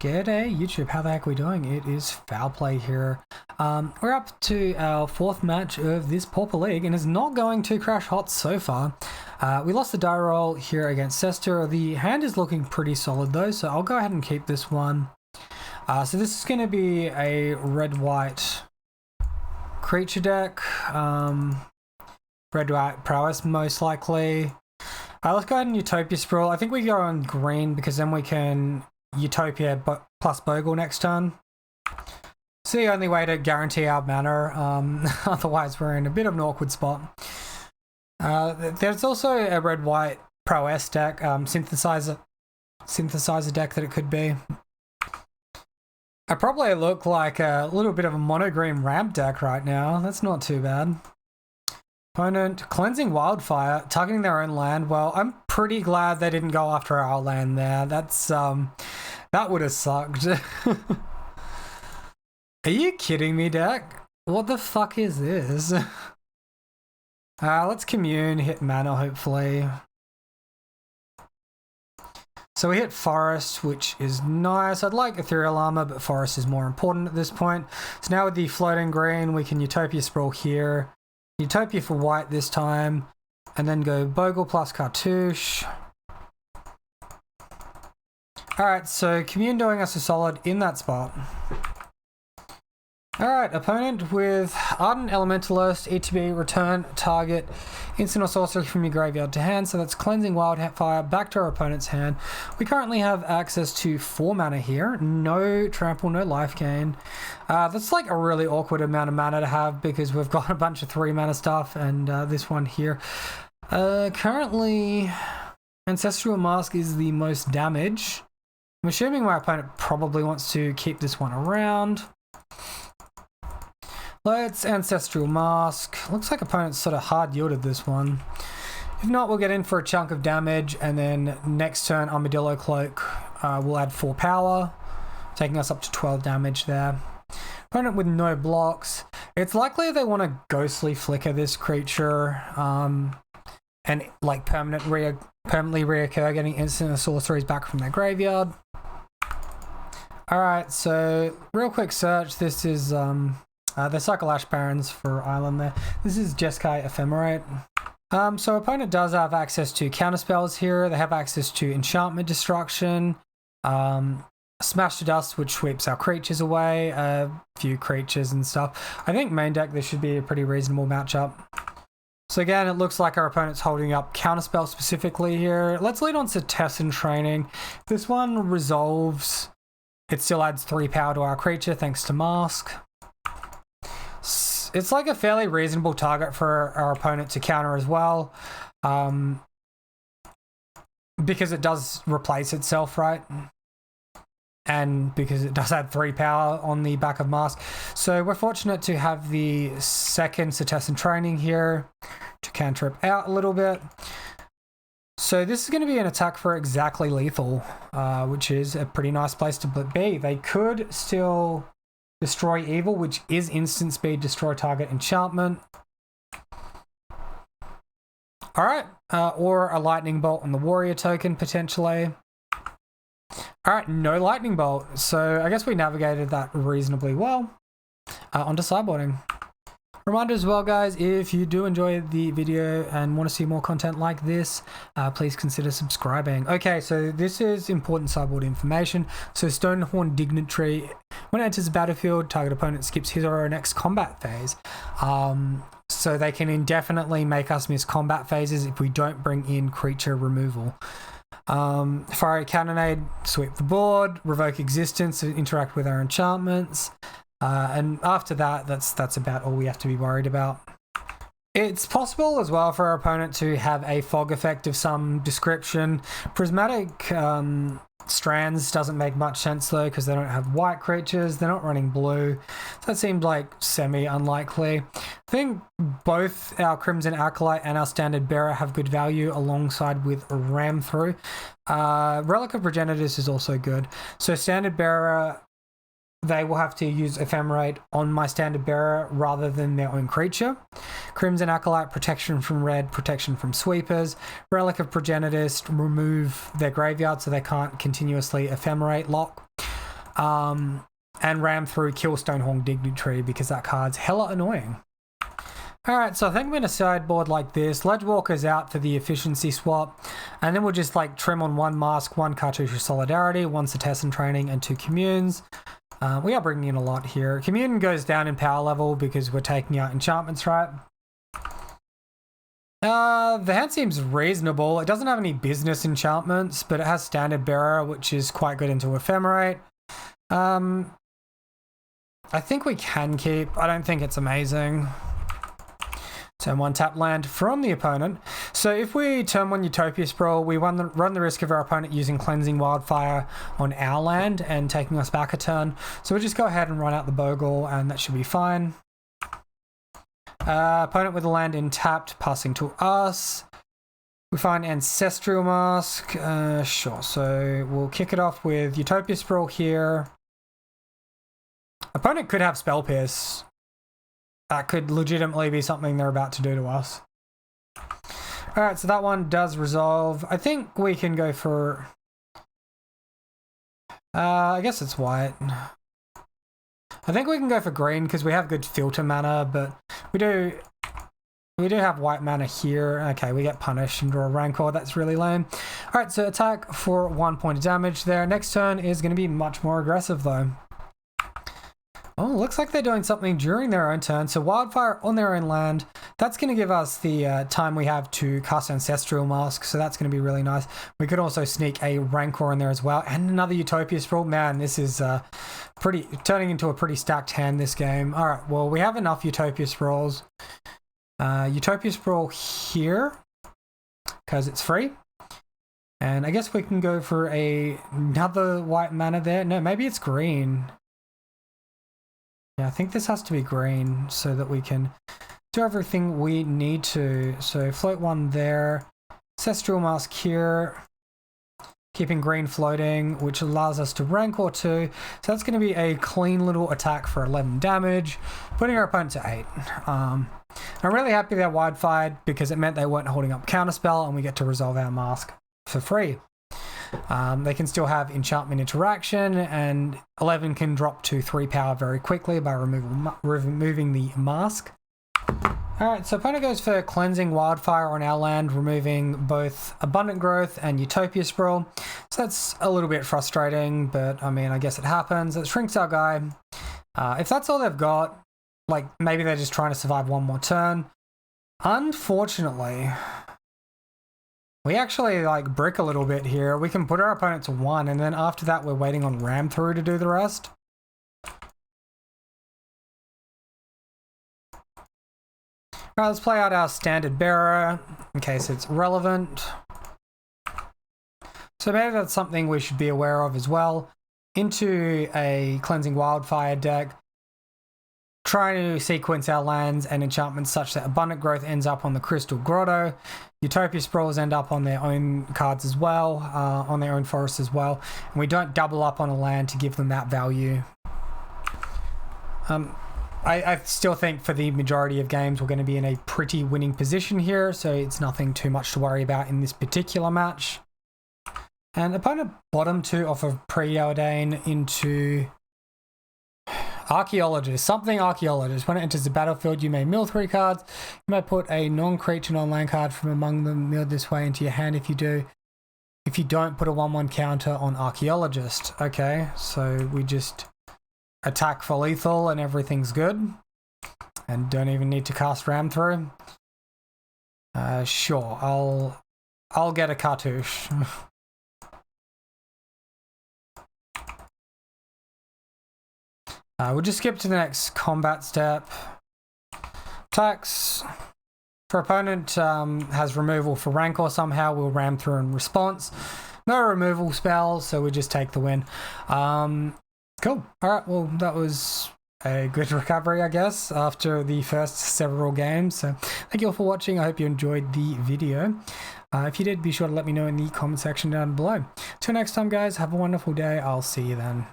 G'day YouTube, how the heck are we doing? It is Foul Play here. We're up to our fourth match of this Pauper League and it's not going too crash hot so far. We lost the die roll here against Sester. The hand is looking pretty solid though, so I'll go ahead and keep this one. So this is going to be a red-white creature deck. Red-white prowess most likely. Let's go ahead and Utopia Sprawl. I think we go on green because then we can Utopia plus Bogle next turn. It's the only way to guarantee our mana, otherwise we're in a bit of an awkward spot. There's also a red-white prowess deck, synthesizer deck that it could be. I probably look like a little bit of a mono-green ramp deck right now. That's not too bad. Opponent, Cleansing Wildfire, targeting their own land. Well, I'm pretty glad they didn't go after our land there. That's, that would have sucked. Are you kidding me, deck? What the fuck is this? Let's commune, hit mana, hopefully. So we hit Forest, which is nice. I'd like Ethereal Armor, but Forest is more important at this point. So now with the floating green, we can Utopia Sprawl here. Utopia for white this time, and then go Bogle plus Cartouche. Alright, so Commune doing us a solid in that spot. Alright, opponent with Ardent Elementalist, ETB, return target instant or sorcery from your graveyard to hand, so that's Cleansing Wildfire back to our opponent's hand. We currently have access to 4 mana here, no trample, no life gain. That's like a really awkward amount of mana to have because we've got a bunch of 3 mana stuff and this one here. Currently, Ancestral Mask is the most damage. I'm assuming my opponent probably wants to keep this one around. Let's Ancestral Mask. Looks like opponent's sort of hard yielded this one. If not, we'll get in for a chunk of damage, and then next turn Armadillo Cloak will add 4 power, taking us up to 12 damage there. Opponent with no blocks. It's likely they want to Ghostly Flicker this creature and like permanently reoccur, getting instant sorceries back from their graveyard. Alright, so real quick search. This is the Cycle Ash Barrens for Island there. This is Jeskai Ephemerate. So opponent does have access to counterspells here. They have access to Enchantment Destruction, Smash to Dust, which sweeps our creatures away, a few creatures and stuff. I think main deck this should be a pretty reasonable matchup. So again, it looks like our opponent's holding up counterspell specifically here. Let's lead on to Test and Training. This one resolves. It still adds 3 power to our creature thanks to Mask. It's like a fairly reasonable target for our opponent to counter as well, because it does replace itself, right? And because it does add 3 power on the back of Mask. So we're fortunate to have the second Test and Training here to cantrip out a little bit. So this is going to be an attack for exactly lethal, which is a pretty nice place to be. They could still Destroy Evil, which is instant speed, destroy target enchantment. Alright, or a Lightning Bolt on the Warrior token, potentially. Alright, no Lightning Bolt, so I guess we navigated that reasonably well. Onto Sideboarding. Reminder as well, guys, if you do enjoy the video and want to see more content like this, please consider subscribing. Okay, so this is important sideboard information. So Stonehorn Dignitary, when it enters the battlefield, target opponent skips his or her next combat phase. So they can indefinitely make us miss combat phases if we don't bring in creature removal. Fire a Cannonade, sweep the board, revoke existence, interact with our enchantments. And after that, that's about all we have to be worried about. It's possible as well for our opponent to have a fog effect of some description. Prismatic Strands doesn't make much sense though, because they don't have white creatures, they're not running blue. So that seemed like semi-unlikely. I think both our Crimson Acolyte and our Standard Bearer have good value alongside with Ram Through. Relic of Progenitus is also good. So Standard Bearer, they will have to use Ephemerate on my Standard Bearer rather than their own creature. Crimson Acolyte, protection from red, protection from sweepers. Relic of Progenitus, remove their graveyard so they can't continuously Ephemerate lock. and ram through kill Stonehorn Dignitary because that card's hella annoying. Alright, so I think I'm going to sideboard like this. Ledgewalker's out for the efficiency swap. And then we'll just like trim on 1 Mask, 1 Cartouche of Solidarity, 1 Cetizen Training, and 2 Communes. We are bringing in a lot here. Commune goes down in power level because we're taking out enchantments, right? The hand seems reasonable. It doesn't have any business enchantments, but it has Standard Bearer, which is quite good into Ephemerate. I think we can keep. I don't think it's amazing. So 1 tap land from the opponent. So if we turn 1 Utopia Sprawl, we run the risk of our opponent using Cleansing Wildfire on our land and taking us back a turn. So we'll just go ahead and run out the Bogle, and that should be fine. Opponent with the land in tapped, passing to us. We find Ancestral Mask. Sure, so we'll kick it off with Utopia Sprawl here. Opponent could have Spell Pierce. That could legitimately be something they're about to do to us. Alright, so that one does resolve. I think we can go for... I guess it's white. I think we can go for green because we have good filter mana, but we do have white mana here. Okay, we get punished and draw a Rancor. That's really lame. Alright, so attack for 1 point of damage there. Next turn is going to be much more aggressive though. Oh, looks like they're doing something during their own turn. So Wildfire on their own land. That's going to give us the time we have to cast Ancestral Mask. So that's going to be really nice. We could also sneak a Rancor in there as well. And another Utopia Sprawl. Man, this is turning into a pretty stacked hand this game. All right, well, we have enough Utopia Sprawls. Utopia Sprawl here because it's free. And I guess we can go for another white mana there. No, maybe it's green. Yeah, I think this has to be green so that we can do everything we need to. So float 1 there, Ancestral Mask here, keeping green floating, which allows us to Rancor 2. So that's going to be a clean little attack for 11 damage, putting our opponent to 8. I'm really happy they're wide-fired because it meant they weren't holding up Counterspell and we get to resolve our mask for free. They can still have enchantment interaction, and 11 can drop to 3 power very quickly by removing the mask. Alright, so opponent goes for Cleansing Wildfire on our land, removing both Abundant Growth and Utopia Sprawl. So that's a little bit frustrating, but I mean, I guess it happens. It shrinks our guy. If that's all they've got, like maybe they're just trying to survive 1 more turn. Unfortunately, we actually like brick a little bit here. We can put our opponent to 1, and then after that we're waiting on Ram through to do the rest. Alright, let's play out our Standard Bearer in case it's relevant. So maybe that's something we should be aware of as well. Into a Cleansing Wildfire deck. Trying to sequence our lands and enchantments such that Abundant Growth ends up on the Crystal Grotto. Utopia Sprawls end up on their own cards as well, on their own forests as well. And we don't double up on a land to give them that value. I still think for the majority of games we're going to be in a pretty winning position here, so it's nothing too much to worry about in this particular match. And opponent bottom 2 off of Preordain into Archaeologist, something Archaeologist. When it enters the battlefield, you may mill 3 cards. You may put a non-creature, non-land card from among them milled this way into your hand. If you don't, put a 1/1 counter on Archaeologist. Okay, so we just attack for lethal and everything's good. And don't even need to cast Ram through. Sure, I'll get a Cartouche. We'll just skip to the next combat step. Attacks. For opponent has removal for Rancor somehow, we'll ram through in response. No removal spell, so we just take the win. Cool. Alright, well that was a good recovery, I guess, after the first several games. So thank you all for watching. I hope you enjoyed the video. If you did, be sure to let me know in the comment section down below. Till next time, guys, have a wonderful day. I'll see you then.